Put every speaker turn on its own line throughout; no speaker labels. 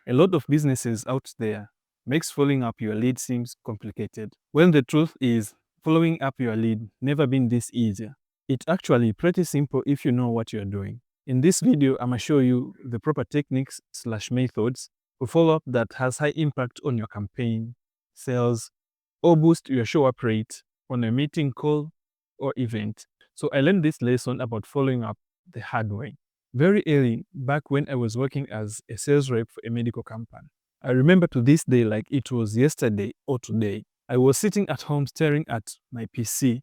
A lot of businesses out there makes following up your lead seems complicated, when the truth is following up your lead never been this easy. It's actually pretty simple if you know what you're doing. In this video, I'm gonna show you the proper techniques/methods to follow up that has high impact on your campaign, sales, or boost your show up rate on a meeting, call, or event. So I learned this lesson about following up the hard way very early back when I was working as a sales rep for a medical company. I remember to this day like it was yesterday or today. I was sitting at home staring at my PC.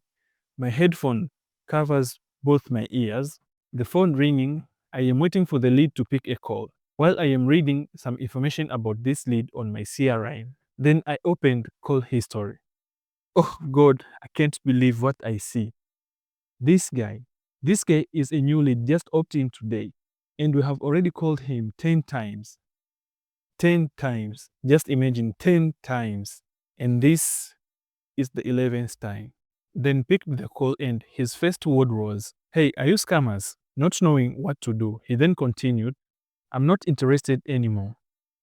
My headphone covers both my ears. The phone ringing. I am waiting for the lead to pick a call. While I am reading some information about this lead on my CRM, then I opened call history. Oh God, I can't believe what I see. This guy is a new lead just opted in today, and we have already called him 10 times. 10 times. Just imagine 10 times. And this is the 11th time. Then picked the call, and his first word was, "Hey, are you scammers?" Not knowing what to do, he then continued, "I'm not interested anymore."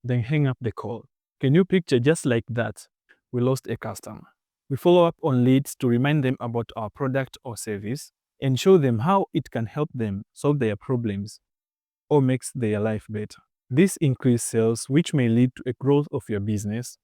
Then hang up the call. Can you picture just like that? We lost a customer. We follow up on leads to remind them about our product or service and show them how it can help them solve their problems or makes their life better. This increases sales, which may lead to a growth of your business,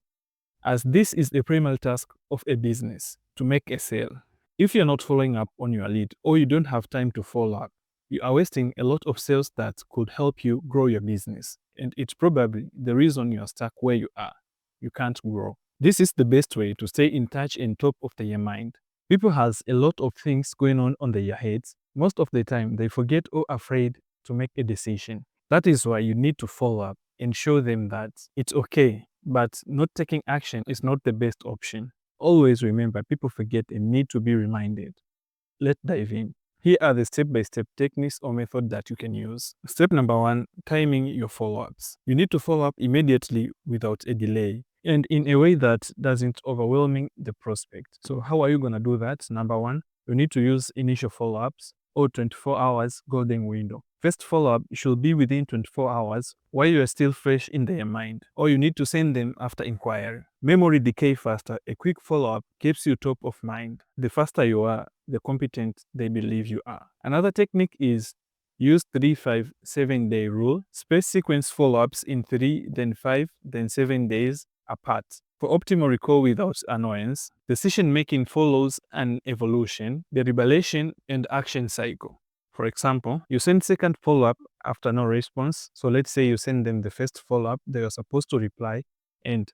as this is the primary task of a business, to make a sale. If you're not following up on your lead or you don't have time to follow up, you are wasting a lot of sales that could help you grow your business. And it's probably the reason you're stuck where you are. You can't grow. This is the best way to stay in touch and top of their mind. People has a lot of things going on their heads. Most of the time, they forget or afraid to make a decision. That is why you need to follow up and show them that it's okay, but not taking action is not the best option. Always remember, people forget and need to be reminded. Let's dive in. Here are the step-by-step techniques or method that you can use. Step number 1, timing your follow-ups. You need to follow up immediately without a delay and in a way that doesn't overwhelming the prospect. So how are you going to do that? Number 1, you need to use initial follow-ups or 24 hours golden window. First follow-up should be within 24 hours while you are still fresh in their mind, or you need to send them after inquiry. Memory decay faster. A quick follow-up keeps you top of mind. The faster you are, the competent they believe you are. Another technique is use 3-5-7 day rule. Space sequence follow-ups in 3, then 5, then 7 days apart. For optimal recall without annoyance, decision-making follows an evolution, deliberation, and action cycle. For example, you send second follow-up after no response. So let's say you send them the first follow-up, they are supposed to reply, and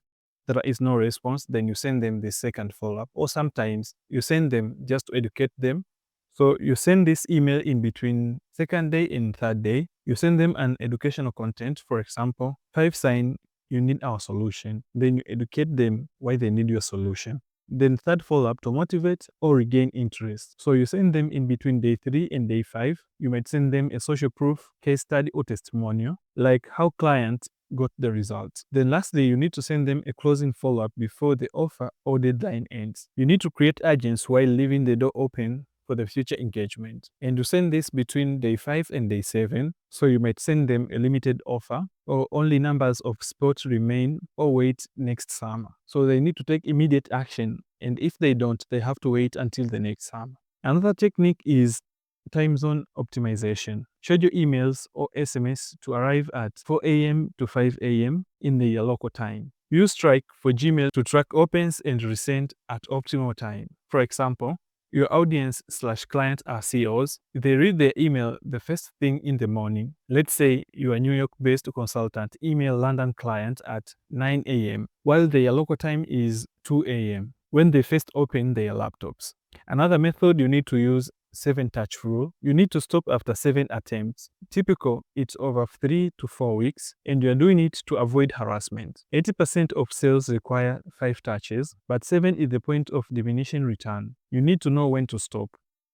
there is no response, then you send them the second follow-up. Or sometimes you send them just to educate them. So you send this email in between second day and third day. You send them an educational content, for example, 5 signs you need our solution. Then you educate them why they need your solution. Then third follow-up to motivate or regain interest. So you send them in between day 3 and day 5. You might send them a social proof, case study, or testimonial, like how client got the results. Then lastly, you need to send them a closing follow-up before the offer or deadline ends. You need to create urgency while leaving the door open for the future engagement. And you send this between day 5 and day 7. So you might send them a limited offer or only numbers of spots remain or wait next summer. So they need to take immediate action. And if they don't, they have to wait until the next summer. Another technique is time zone optimization. Schedule emails or SMS to arrive at 4 a.m. to 5 a.m. in the local time. Use Strike for Gmail to track opens and resend at optimal time. For example, your audience/client are CEOs. They read their email the first thing in the morning. Let's say you are a New York-based consultant, email London client at 9 a.m., while their local time is 2 a.m., when they first open their laptops. Another method you need to use 7-touch rule. You need to stop after 7 attempts. Typical, it's over 3 to 4 weeks, and you're doing it to avoid harassment. 80% of sales require 5 touches, but 7 is the point of diminishing return. You need to know when to stop.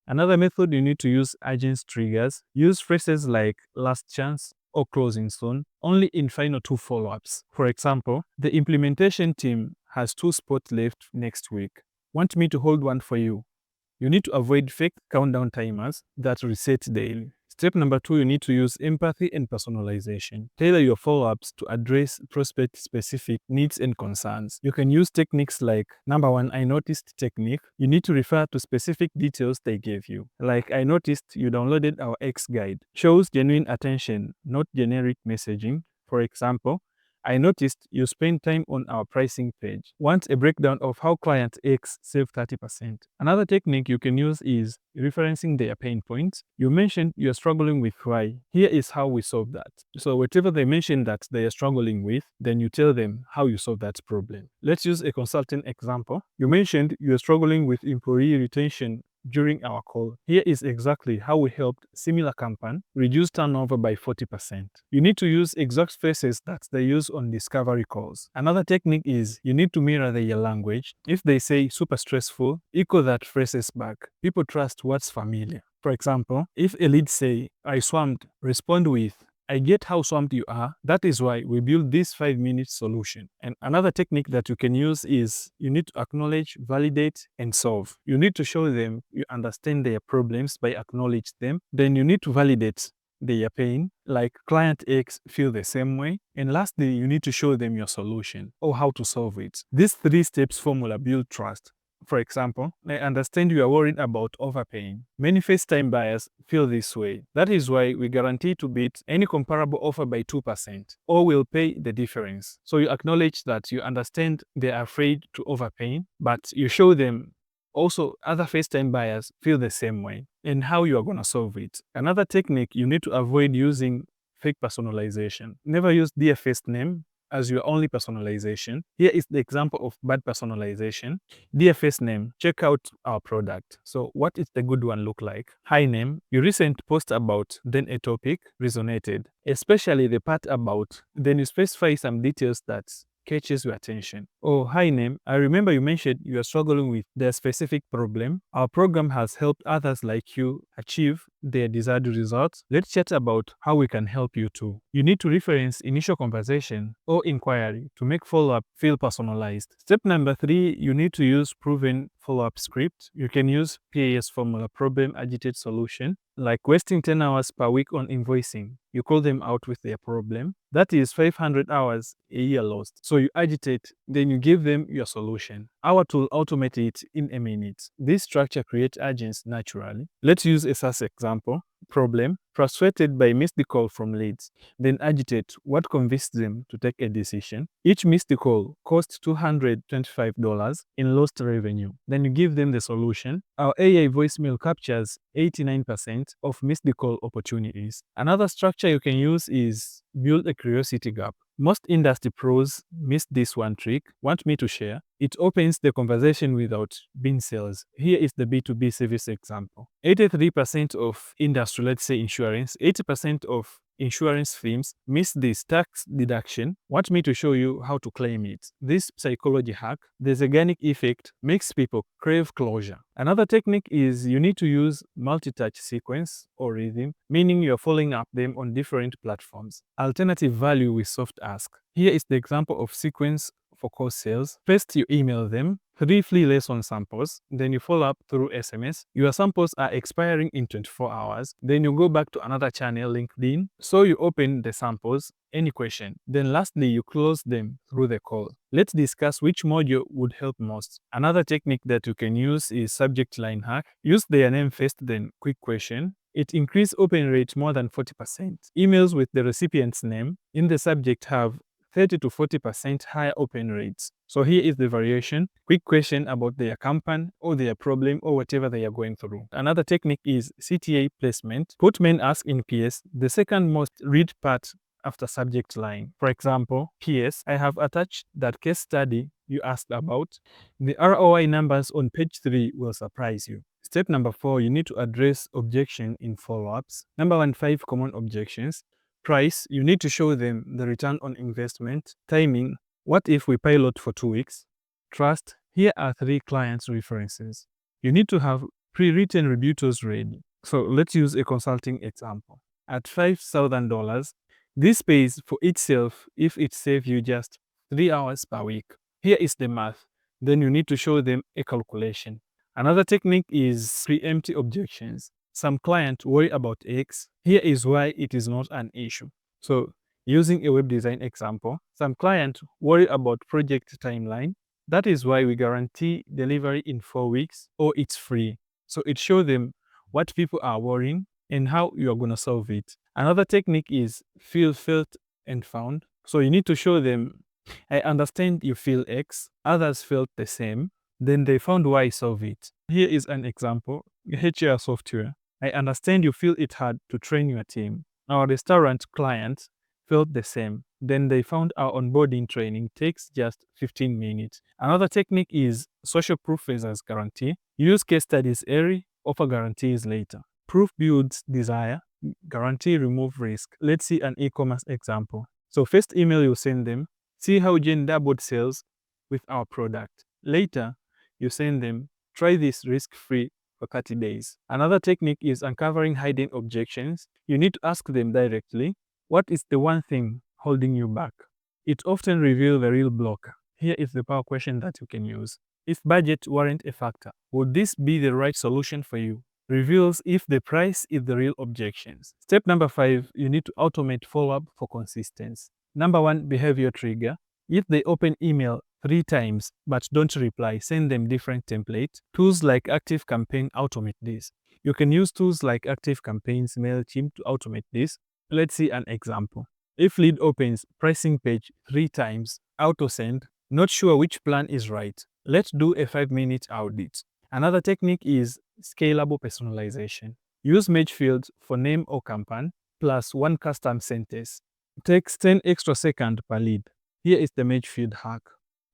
Another method, you need to use urgency triggers. Use phrases like last chance or closing soon, only in final 2 follow-ups. For example, the implementation team has 2 spots left next week. Want me to hold one for you? You need to avoid fake countdown timers that reset daily. Step number 2, you need to use empathy and personalization. Tailor your follow-ups to address prospect-specific needs and concerns. You can use techniques like number 1, I noticed technique. You need to refer to specific details they gave you. Like, I noticed you downloaded our X guide. Shows genuine attention, not generic messaging. For example, I noticed you spend time on our pricing page. Want a breakdown of how client X saved 30%. Another technique you can use is referencing their pain points. You mentioned you're struggling with Y. Here is how we solve that. So whatever they mention that they are struggling with, then you tell them how you solve that problem. Let's use a consulting example. You mentioned you're struggling with employee retention during our call. Here is exactly how we helped similar company reduce turnover by 40%. You need to use exact phrases that they use on discovery calls. Another technique is you need to mirror their language. If they say super stressful, echo that phrases back. People trust what's familiar. For example, if a lead say, I swamped, respond with, I get how swamped you are. That is why we built this 5-minute solution. And another technique that you can use is you need to acknowledge, validate, and solve. You need to show them you understand their problems by acknowledge them. Then you need to validate their pain, like client X feel the same way. And lastly, you need to show them your solution or how to solve it. This 3 steps formula build trust. For example, I understand you are worried about overpaying. Many first-time buyers feel this way. That is why we guarantee to beat any comparable offer by 2%, or we'll pay the difference. So you acknowledge that you understand they are afraid to overpay, but you show them also other first-time buyers feel the same way and how you are going to solve it. Another technique, you need to avoid using fake personalization. Never use dear first name as your only personalization. Here is the example of bad personalization. Dear first name, check out our product. So what is the good one look like? Hi name, your recent post about then a topic resonated, especially the part about, then you specify some details that catches your attention. Oh, hi name, I remember you mentioned you are struggling with their specific problem. Our program has helped others like you achieve their desired results. Let's chat about how we can help you too. You need to reference initial conversation or inquiry to make follow-up feel personalized. Step number 3, you need to use proven follow-up script. You can use PAS formula, problem agitate solution, like wasting 10 hours per week on invoicing. You call them out with their problem. That is 500 hours a year lost. So you agitate, then you give them your solution. Our tool automates it in a minute. This structure creates urgency naturally. Let's use a SaaS example. Problem, frustrated by missed call from leads. Then agitate, what convinced them to take a decision. Each missed call costs $225 in lost revenue. Then you give them the solution. Our AI voicemail captures 89% of missed call opportunities. Another structure you can use is build a curiosity gap. Most industry pros miss this one trick. Want me to share? It opens the conversation without being sales. Here is the B2B service example. 83% of industry, let's say insurance, 80% of insurance firms miss this tax deduction. Want me to show you how to claim it? This psychology hack, the Zeigarnik effect, makes people crave closure. Another technique is you need to use multi-touch sequence or rhythm, meaning you're following up them on different platforms. Alternative value with soft ask. Here is the example of sequence for course sales. First, you email them 3 free lesson samples, then you follow up through SMS. Your samples are expiring in 24 hours. Then you go back to another channel, LinkedIn. So you open the samples, any question. Then lastly, you close them through the call. Let's discuss which module would help most. Another technique that you can use is subject line hack. Use their name first, then quick question. It increased open rate more than 40%. Emails with the recipient's name in the subject have 30 to 40% higher open rates. So here is the variation. Quick question about their company or their problem or whatever they are going through. Another technique is CTA placement. Put main ask in PS, the second most read part after subject line. For example, PS, I have attached that case study you asked about. The ROI numbers on page 3 will surprise you. Step number 4, you need to address objection in follow-ups. Number 1, 5 common objections. Price, you need to show them the return on investment. Timing, what if we pilot for 2 weeks? Trust, here are 3 clients' references. You need to have pre-written rebuttals ready. So let's use a consulting example. At $5,000, this pays for itself if it saves you just 3 hours per week. Here is the math. Then you need to show them a calculation. Another technique is preemptive objections. Some clients worry about X. Here is why it is not an issue. So, using a web design example, some clients worry about project timeline. That is why we guarantee delivery in 4 weeks or it's free. So, it shows them what people are worrying and how you are going to solve it. Another technique is feel, felt, and found. So, you need to show them, I understand you feel X, others felt the same. Then they found why solve it. Here is an example. HR software. I understand you feel it hard to train your team. Our restaurant client felt the same. Then they found our onboarding training takes just 15 minutes. Another technique is social proof versus guarantee. Use case studies early, offer guarantees later. Proof builds desire, guarantee remove risk. Let's see an e-commerce example. So first email you send them, see how Jen doubled sales with our product. Later, you send them, try this risk-free for 30 days. Another technique is uncovering hidden objections. You need to ask them directly, what is the one thing holding you back? It often reveals the real block. Here is the power question that you can use. If budget weren't a factor, would this be the right solution for you? Reveals if the price is the real objections. Step number 5, you need to automate follow-up for consistency. Number 1, behavior trigger. If they open email 3 times but don't reply, send them different template. Tools like ActiveCampaign automate this. You can use tools like ActiveCampaign's MailChimp to automate this. Let's see an example. If lead opens pricing page 3 times, auto send, not sure which plan is right. Let's do a 5-minute audit. Another technique is scalable personalization. Use match fields for name or campaign plus 1 custom sentence. Takes 10 extra seconds per lead. Here is the match field hack.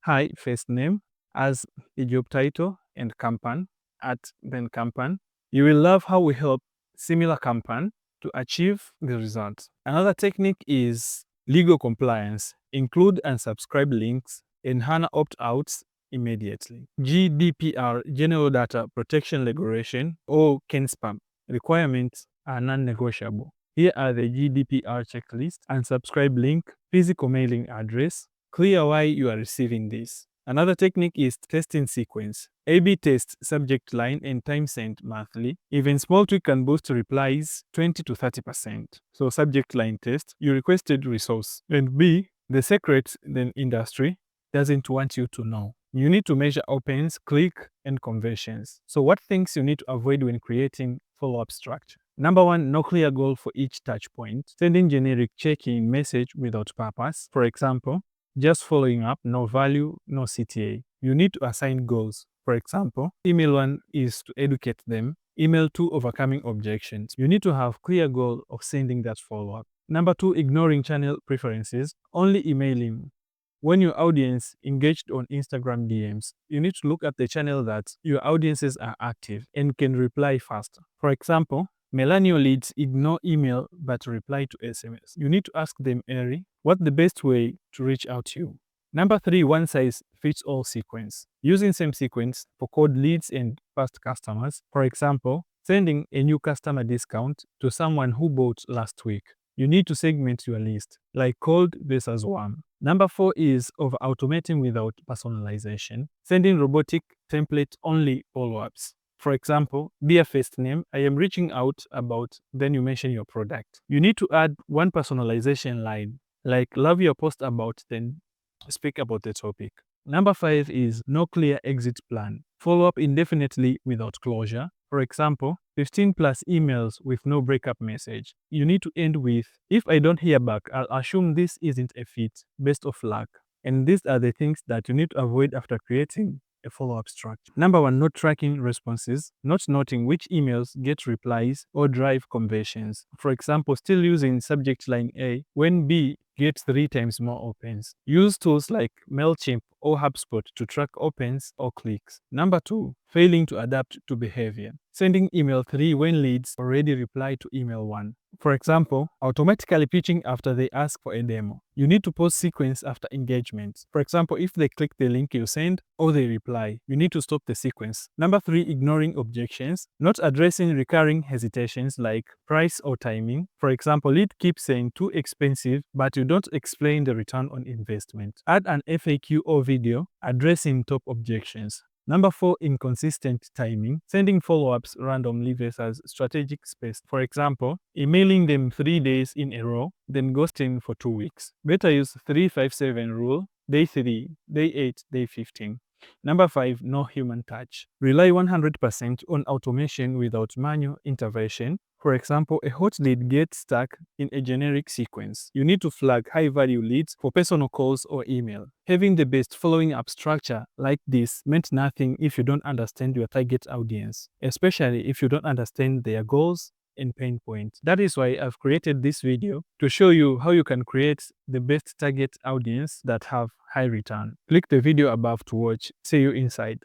Hi, first name as a job title and campaign at then campaign. You will love how we help similar campaign to achieve the results. Another technique is legal compliance. Include and subscribe links and HANA opt-outs immediately. GDPR, General Data Protection Regulation, or CAN-SPAM requirements are non-negotiable. Here are the GDPR checklist: unsubscribe link, physical mailing address, clear why you are receiving this. Another technique is testing sequence. A/B test subject line and time sent monthly. Even small tweak can boost replies 20 to 30%. So subject line test, you requested resource. And B, the secret then industry doesn't want you to know. You need to measure opens, click, and conversions. So what things you need to avoid when creating follow-up structure? Number 1, no clear goal for each touch point. Sending generic check-in message without purpose. For example, just following up, no value, no CTA. You need to assign goals. For example, email 1 is to educate them. Email 2, overcoming objections. You need to have clear goal of sending that follow-up. Number 2, ignoring channel preferences. Only emailing. When your audience engaged on Instagram DMs, you need to look at the channel that your audiences are active and can reply faster. For example, millennial leads ignore email but reply to SMS. You need to ask them early, what's the best way to reach out to you? Number 3, one-size-fits-all sequence. Using same sequence for cold leads and past customers. For example, sending a new customer discount to someone who bought last week. You need to segment your list, like cold versus warm. Number 4 is over-automating without personalization. Sending robotic template-only follow-ups. For example, dear first name, I am reaching out about, then you mention your product. You need to add one personalization line, like love your post about, then speak about the topic. Number 5 is no clear exit plan. Follow up indefinitely without closure. For example, 15 plus emails with no breakup message. You need to end with, if I don't hear back, I'll assume this isn't a fit, best of luck. And these are the things that you need to avoid after creating a follow-up structure. Number 1, not tracking responses, not noting which emails get replies or drive conversions. For example, still using subject line A when B gets 3 times more opens. Use tools like MailChimp or HubSpot to track opens or clicks. Number 2, failing to adapt to behavior. Sending email 3 when leads already reply to email 1. For example, automatically pitching after they ask for a demo. You need to post sequence after engagement. For example, if they click the link you send or they reply, you need to stop the sequence. Number 3, ignoring objections, not addressing recurring hesitations like price or timing. For example, lead keeps saying too expensive, but you don't explain the return on investment. Add an FAQ or video addressing top objections. Number 4, inconsistent timing. Sending follow-ups randomly versus strategic space. For example, emailing them 3 days in a row, then ghosting for 2 weeks. Better use 357 rule, day 3, day 8, day 15. Number 5, no human touch. Rely 100% on automation without manual intervention. For example, a hot lead gets stuck in a generic sequence. You need to flag high-value leads for personal calls or email. Having the best following up structure like this meant nothing if you don't understand your target audience, especially if you don't understand their goals and pain points. That is why I've created this video to show you how you can create the best target audience that have high return. Click the video above to watch. See you inside.